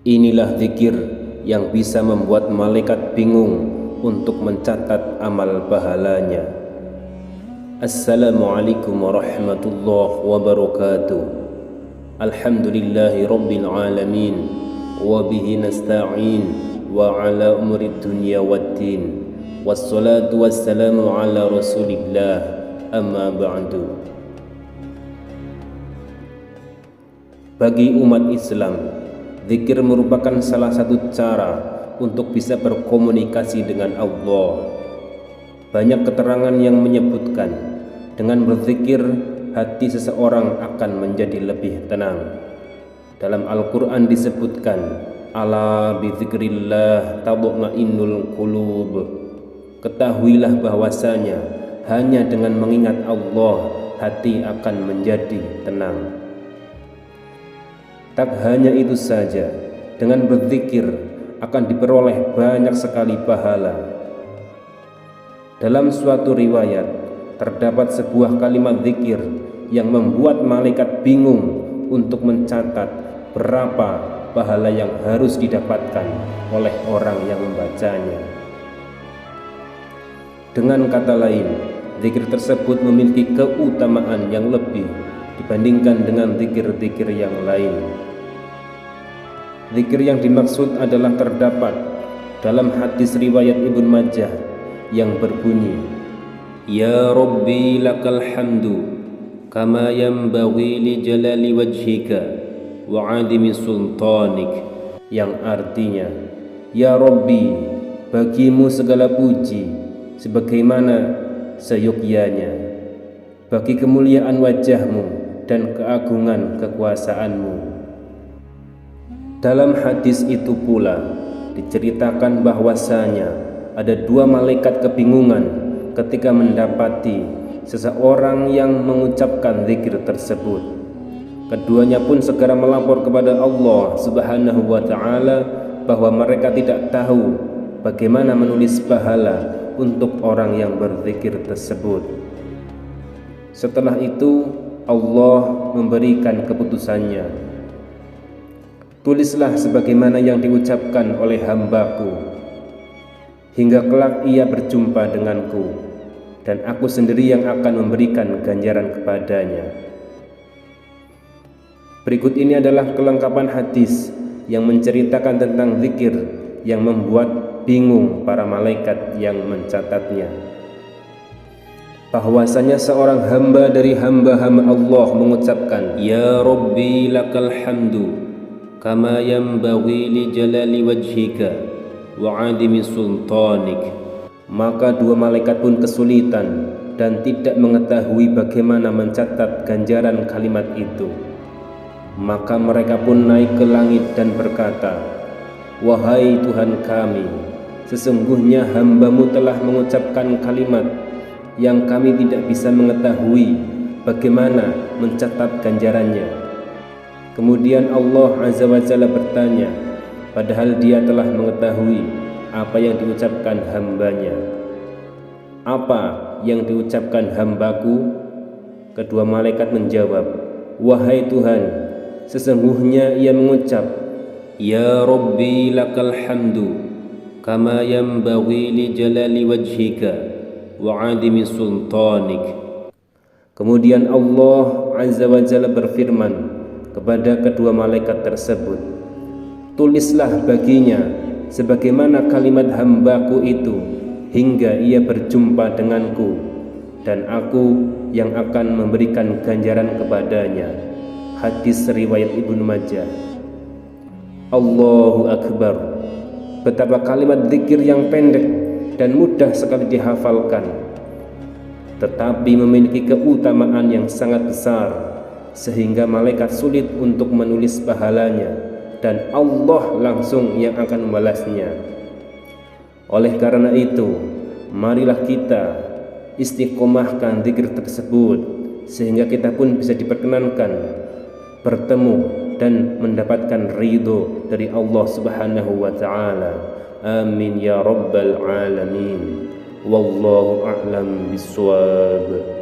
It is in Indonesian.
Inilah zikir yang bisa membuat malaikat bingung untuk mencatat amal pahalanya. Assalamualaikum warahmatullahi wabarakatuh. Alhamdulillahi rabbil alamin, wa bihi nasta'in, wa ala umuri dunya waddin, wassalatu wassalamu ala rasulillah, amma ba'du. Bagi umat Islam, zikir merupakan salah satu cara untuk bisa berkomunikasi dengan Allah. Banyak keterangan yang menyebutkan dengan berzikir hati seseorang akan menjadi lebih tenang. Dalam Al-Quran disebutkan, ala bizikrillah tatma'innul qulub. Ketahuilah bahwasanya hanya dengan mengingat Allah hati akan menjadi tenang. Tak hanya itu saja, dengan berzikir akan diperoleh banyak sekali pahala. Dalam suatu riwayat terdapat sebuah kalimat zikir yang membuat malaikat bingung untuk mencatat berapa pahala yang harus didapatkan oleh orang yang membacanya. Dengan kata lain, zikir tersebut memiliki keutamaan yang lebih dibandingkan dengan zikir-zikir yang lain. Zikir yang dimaksud adalah terdapat dalam hadis riwayat Ibnu Majah yang berbunyi, Ya Rabbi lakal hamdu kama yanbaghi li jalali wajhika wa 'azimi sultanik, yang artinya, Ya Rabbi, bagimu segala puji sebagaimana seyogyanya, bagi kemuliaan wajahmu dan keagungan kekuasaanmu. Dalam hadis itu pula diceritakan bahwasanya ada dua malaikat kebingungan ketika mendapati seseorang yang mengucapkan zikir tersebut. Keduanya pun segera melapor kepada Allah Subhanahu wa ta'ala bahwa mereka tidak tahu bagaimana menulis pahala untuk orang yang berzikir tersebut. Setelah itu Allah memberikan keputusannya, tulislah sebagaimana yang diucapkan oleh hambaku, hingga kelak ia berjumpa denganku, dan aku sendiri yang akan memberikan ganjaran kepadanya. Berikut ini adalah kelengkapan hadis yang menceritakan tentang zikir yang membuat bingung para malaikat yang mencatatnya. Bahwasanya seorang hamba dari hamba-hamba Allah mengucapkan, Ya Rabbi lakal hamdu kama yanbaghi li jalali wajhika wa 'azimi sultanik, maka dua malaikat pun kesulitan dan tidak mengetahui bagaimana mencatat ganjaran kalimat itu. Maka mereka pun naik ke langit dan berkata, Wahai Tuhan kami, sesungguhnya hamba-Mu telah mengucapkan kalimat yang kami tidak bisa mengetahui bagaimana mencatat ganjarannya. Kemudian Allah Azza wa Jalla bertanya, padahal dia telah mengetahui apa yang diucapkan hambanya. Apa yang diucapkan hambaku? Kedua malaikat menjawab, Wahai Tuhan, sesungguhnya ia mengucap, Ya Rabbi lakal hamdu kama yanbaghi li jalali wajhika wa 'azimi sultanik. Kemudian Allah Azza wa Jalla berfirman kepada kedua malaikat tersebut, tulislah baginya sebagaimana kalimat hambaku itu hingga ia berjumpa denganku, dan aku yang akan memberikan ganjaran kepadanya. Hadis riwayat Ibnu Majah. Allahu Akbar. Betapa kalimat zikir yang pendek dan mudah sekali dihafalkan, tetapi memiliki keutamaan yang sangat besar, sehingga malaikat sulit untuk menulis pahalanya, dan Allah langsung yang akan membalasnya. Oleh karena itu, marilah kita istiqomahkan zikir tersebut, sehingga kita pun bisa diperkenankan bertemu dan mendapatkan ridho dari Allah Subhanahu wa ta'ala. Amin ya rabbal alamin. Wallahu a'lam bishawab.